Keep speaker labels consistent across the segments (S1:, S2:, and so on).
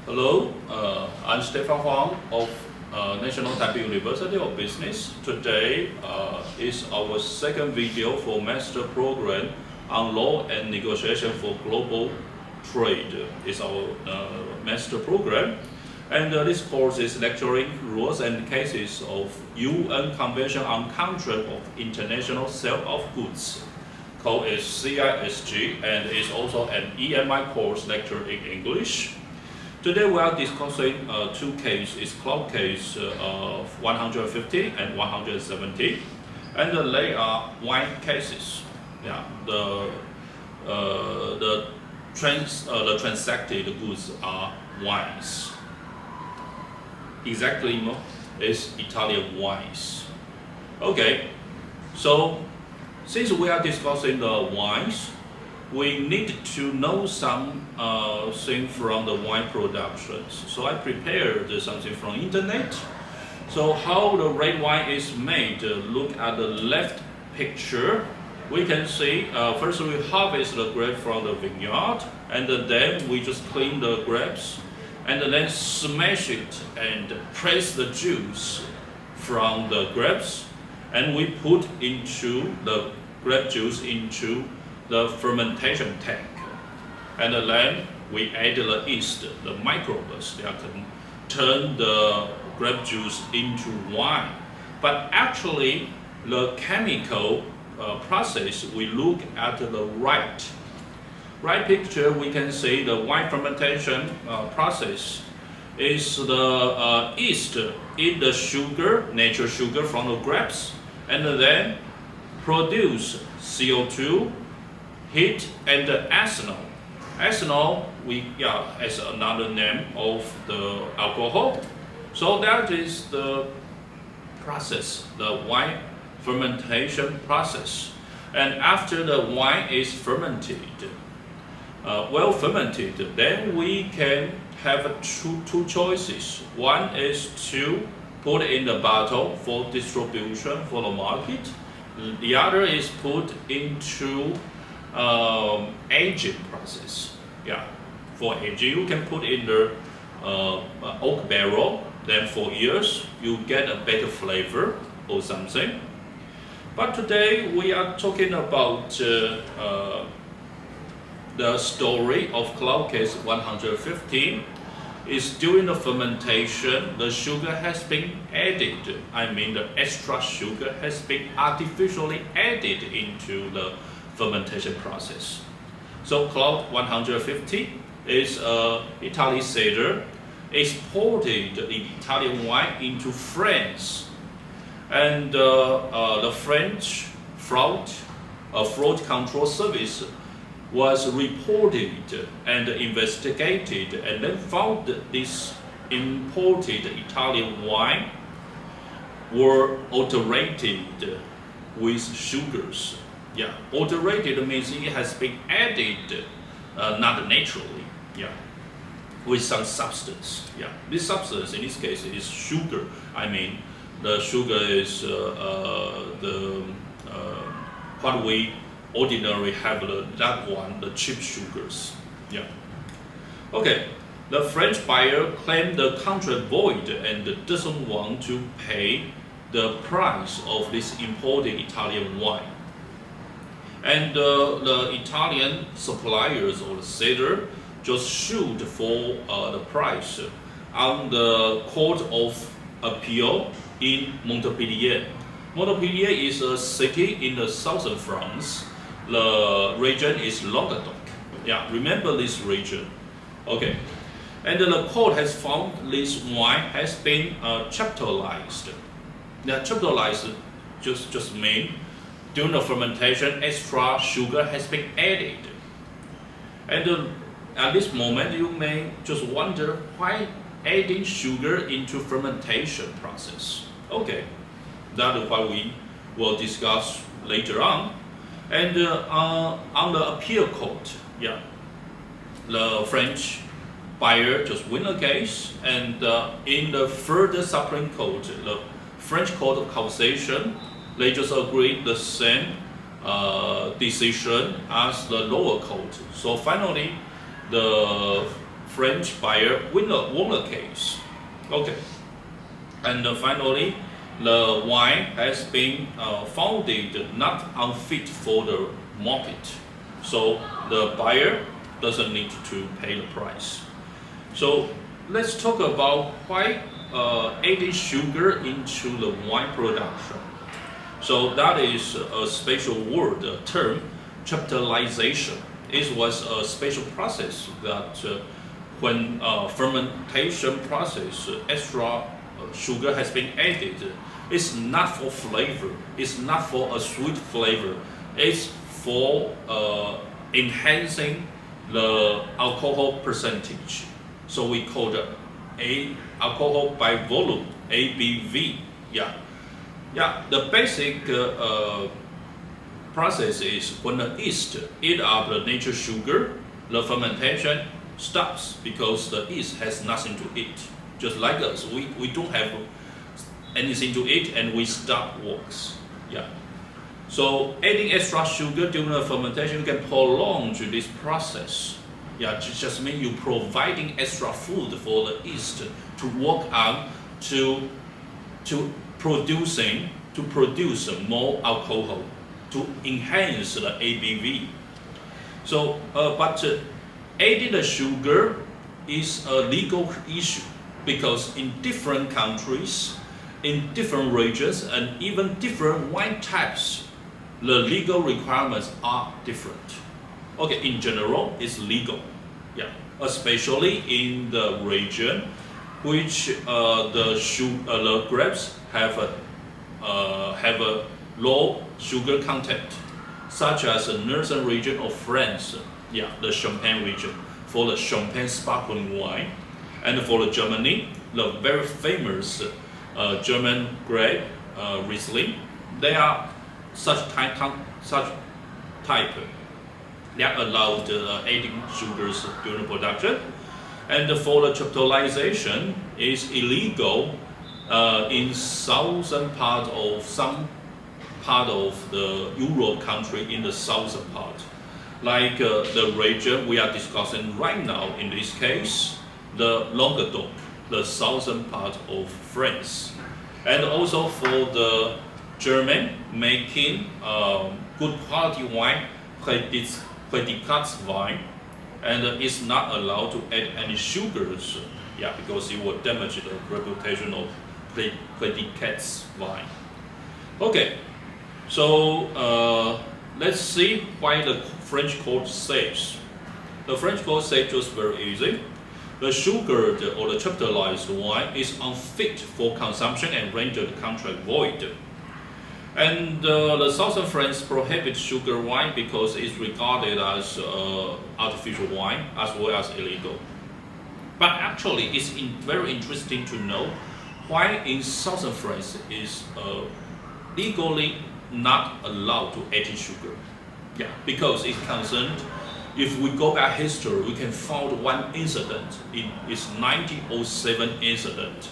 S1: Hello, I'm Stefan Huang of National Taipei University of Business. Today is our second video for master program on law and negotiation for global trade. It's our master program. And this course is lecturing rules and cases of UN Convention on Contract of International Sale of Goods, called as CISG, and is also an EMI course lecture in English. Today we are discussing two cases, Clout case of 150 and 170, and they are wine cases. Yeah, the transacted goods are wines. Exactly, no, it's Italian wines. Okay, so since we are discussing the wines, we need to know some thing from the wine productions. So I prepared something from internet. So how the red wine is made, look at the left picture. We can see, first we harvest the grape from the vineyard, and then we just clean the grapes, and then smash it and press the juice from the grapes, and we put into the grape juice into the fermentation tank, and then we add the yeast, the microbes that can turn the grape juice into wine. But actually, the chemical process, we look at the right picture, we can see the wine fermentation process is the yeast eat the sugar, natural sugar from the grapes, and then produce CO2, heat, and ethanol. Ethanol, as another name of the alcohol. So that is the process, the wine fermentation process. And after the wine is fermented, well fermented, then we can have two choices. One is to put in the bottle for distribution for the market. The other is put into aging process. Yeah, for aging you can put in the oak barrel. Then for years you get a better flavor or something. But today we are talking about the story of Clout case 115. Is during the fermentation, the sugar has been added. I mean, the extra sugar has been artificially added into the fermentation process. So Clout 150 is Italian seller exported the Italian wine into France, and the French fraud control service was reported and investigated, and then found that this imported Italian wine were adulterated with sugars. Yeah, adulterated means it has been added not naturally. Yeah, with some substance. Yeah, this substance in this case is sugar. I mean, the sugar is what we ordinarily have the cheap sugars. Yeah. Okay. The French buyer claimed the contract void and doesn't want to pay the price of this imported Italian wine. And the Italian suppliers or the seller just sued for the price on the Court of Appeal in Montpellier. Montpellier is a city in the southern France. The region is Languedoc. Yeah, remember this region. Okay. And the court has found this wine has been chaptalized. Now, chaptalized just mean during the fermentation, extra sugar has been added. And at this moment, you may just wonder why adding sugar into fermentation process. Okay, that is what we will discuss later on. And on the appeal court, yeah, the French buyer just win a case, and in the further Supreme Court, the French Court of Cassation, they just agreed the same decision as the lower court. So finally, the French buyer won the case. Okay, and finally, the wine has been founded not unfit for the market, so the buyer doesn't need to pay the price. So let's talk about why adding sugar into the wine production. So that is a special word, a term, chaptalization. It was a special process that when fermentation process, extra sugar has been added. It's not for flavor, it's not for a sweet flavor, it's for enhancing the alcohol percentage. So we call it alcohol by volume, ABV. Yeah. The basic process is when the yeast eat up the natural sugar, the fermentation stops because the yeast has nothing to eat. Just like us, we don't have anything to eat and we stop works. Yeah. So adding extra sugar during the fermentation can prolong this process. Yeah, it just means you providing extra food for the yeast to work on to produce more alcohol, to enhance the ABV. So, but adding the sugar is a legal issue because in different countries, in different regions, and even different wine types, the legal requirements are different. Okay, in general, it's legal. Yeah, especially in the region which the grapes have a low sugar content, such as the northern region of France. Yeah, the Champagne region for the Champagne sparkling wine, and for the Germany, the very famous German grape Riesling. They are such type. They are allowed adding sugars during production, and for the chaptalization is illegal in southern part of some part of the Europe country in the southern part, like the region we are discussing right now. In this case, the Languedoc, the southern part of France, and also for the German making good quality wine, Predicats wine, and it's not allowed to add any sugars, yeah, because it will damage the reputation of Predicats wine. Okay, so let's see why the French court says. The French court says just very easy. The sugared or the chaptalized wine is unfit for consumption and render the contract void. And the southern France prohibits sugar wine because it's regarded as artificial wine as well as illegal. But actually, it's very interesting to know why in southern France is legally not allowed to add sugar. Yeah, because it's concerned. If we go back history, we can find one incident. It's 1907 incident.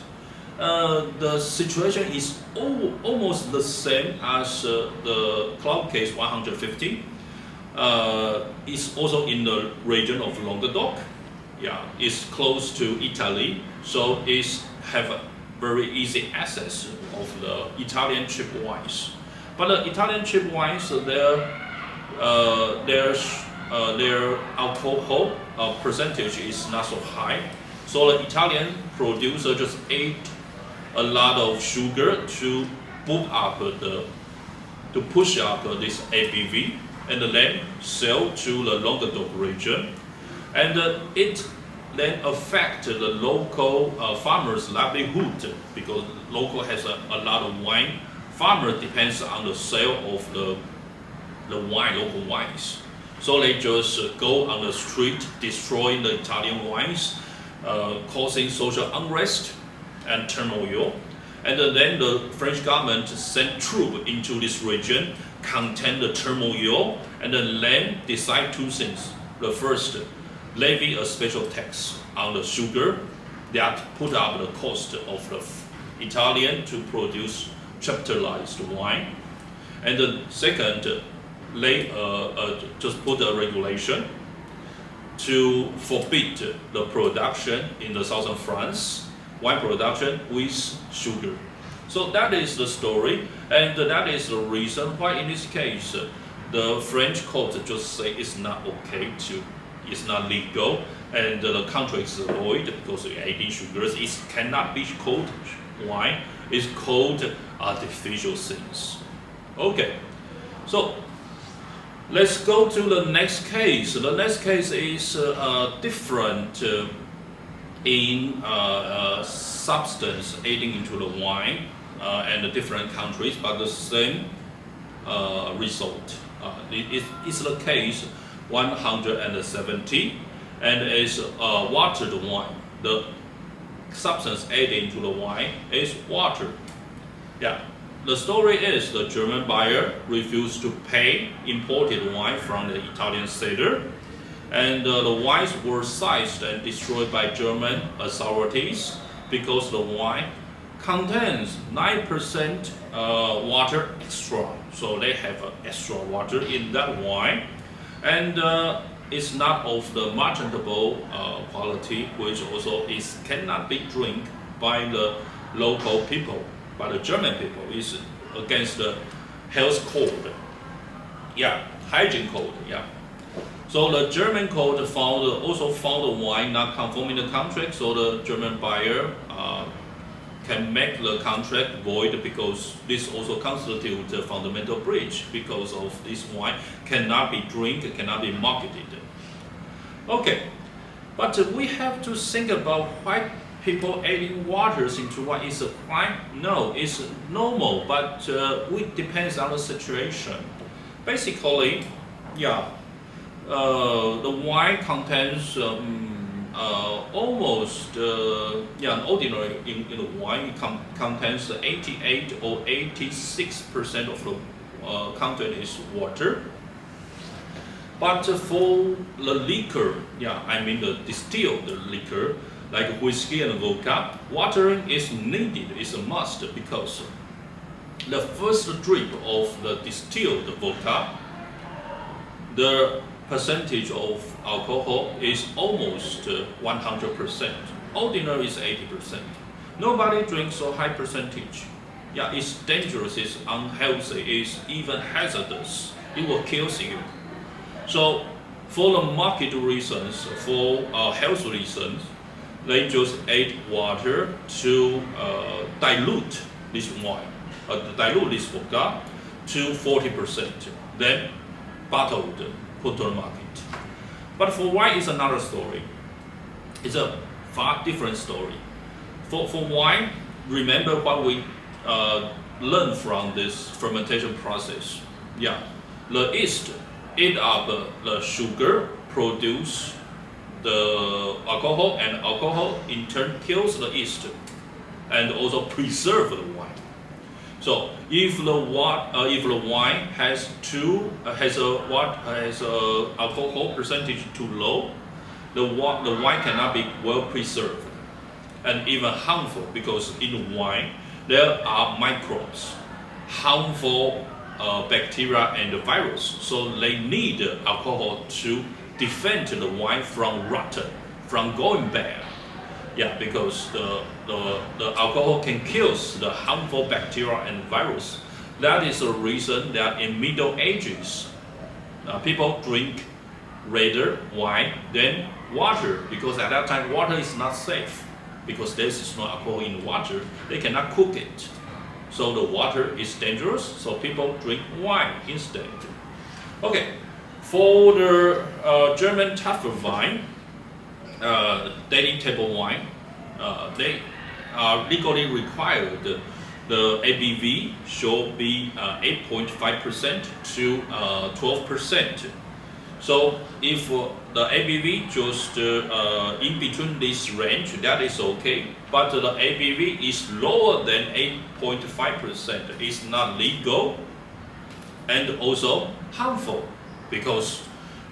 S1: The situation is almost the same as the Clout case 150. It's also in the region of Languedoc. Yeah, it's close to Italy, so it's have a very easy access of the Italian cheap wines. But the Italian cheap wines, their alcohol percentage is not so high. So the Italian producer just ate a lot of sugar to push up this ABV, and then sell to the Languedoc region, and it then affect the local farmers' livelihood because local has a lot of wine. Farmer depends on the sale of the local wines, so they just go on the street destroying the Italian wines, causing social unrest and turmoil. And then the French government sent troops into this region, contain the turmoil, and then decide two things. The first, levy a special tax on the sugar that put up the cost of the Italian to produce chaptalized wine. And the second, just put a regulation to forbid the production in the southern France, wine production with sugar. So that is the story, and that is the reason why in this case the French court just say it's not okay it's not legal, and the country is void because adding sugars it cannot be called wine, it's called artificial things. Okay, so let's go to the next case. The next case is different in substance adding into the wine and the different countries, but the same result. It's the case 170, and it's watered wine. The substance added into the wine is water. Yeah. The story is the German buyer refused to pay imported wine from the Italian seller, and the wines were seized and destroyed by German authorities because the wine contains 9% water extra. So they have extra water in that wine, and it's not of the merchantable quality, which also cannot be drink by the local people. By the German people, is against the health code, yeah, hygiene code, yeah. So the German code also found the wine not conforming the contract, so the German buyer can make the contract void because this also constitutes a fundamental breach because of this wine cannot be drink, cannot be marketed. Okay, but we have to think about why people adding waters into wine is a crime? No, it's normal, but it depends on the situation. Basically, yeah, the wine contains almost, an ordinary in the wine contains 88 or 86% of the content is water. But for the liquor, yeah, I mean the distilled liquor, like whiskey and vodka, watering is needed, is a must, because the first drip of the distilled vodka, the percentage of alcohol is almost 100%. Ordinary is 80%. Nobody drinks so high percentage. Yeah, it's dangerous, it's unhealthy, it's even hazardous. It will kill you. So for the market reasons, for health reasons, they just add water to dilute this wine, dilute this vodka to 40%, then bottled, put to the market. But for wine, it's another story. It's a far different story. For wine, remember what we learned from this fermentation process. Yeah, the yeast eat up the sugar, produce the alcohol, and alcohol in turn kills the yeast and also preserve the wine. So if the wine has alcohol percentage too low, the wine cannot be well preserved and even harmful, because in wine there are microbes, harmful bacteria and virus. So they need alcohol to defend the wine from rotten, from going bad. Yeah, because the alcohol can kill the harmful bacteria and virus. That is the reason that in Middle Ages, people drink rather wine than water, because at that time water is not safe, because there is no alcohol in water. They cannot cook it. So the water is dangerous, so people drink wine instead. Okay. For the German Tafel wine, daily table wine, they are legally required. The ABV should be 8.5% to 12%. So if the ABV just in between this range, that is okay. But the ABV is lower than 8.5%. It's not legal and also harmful, because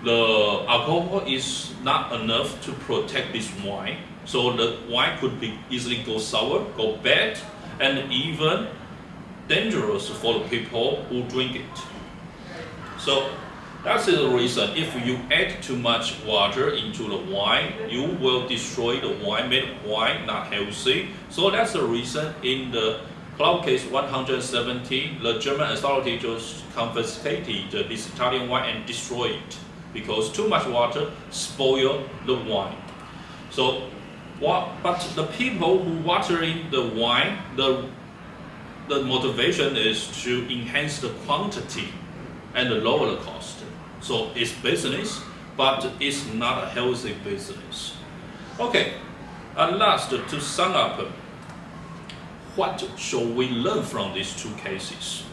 S1: the alcohol is not enough to protect this wine. So the wine could be easily go sour, go bad, and even dangerous for the people who drink it. So That's the reason if you add too much water into the wine, you will destroy the wine, make wine not healthy. So that's the reason in the Clout case 170, the German authority just confiscated this Italian wine and destroyed it because too much water spoil the wine. So, but the people who watering the wine, the motivation is to enhance the quantity and lower the cost. So it's business, but it's not a healthy business. Okay, and last, to sum up, what should we learn from these two cases?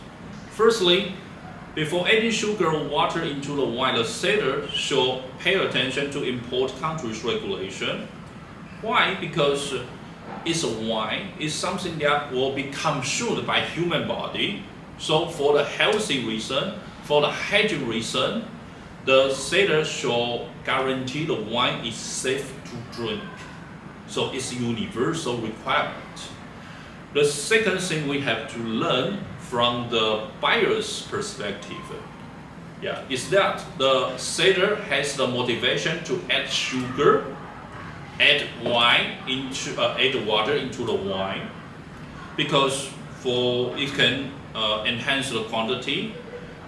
S1: Firstly, before adding sugar or water into the wine, the seller should pay attention to import countries' regulation. Why? Because it's a wine, it's something that will be consumed by human body. So for the healthy reason, for the hygiene reason, the seller should guarantee the wine is safe to drink. So it's a universal requirement. The second thing we have to learn from the buyer's perspective, is that the seller has the motivation to add sugar, add water into the wine, because it can enhance the quantity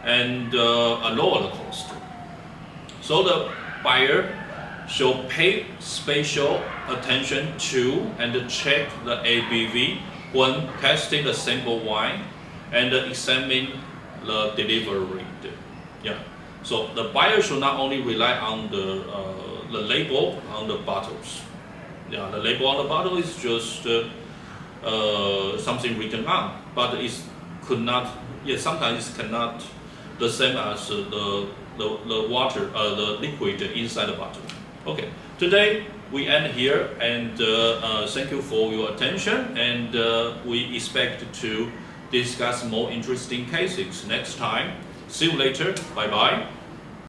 S1: and lower the cost. So the buyer should pay special attention to and check the ABV when testing the sample wine and examine the delivery rate. So the buyer should not only rely on the label on the bottles. The label on the bottle is just something written on, but it could not. Sometimes it cannot the same as the water, the liquid inside the bottle. Okay, today we end here, and thank you for your attention, and we expect to discuss more interesting cases next time. See you later. Bye bye.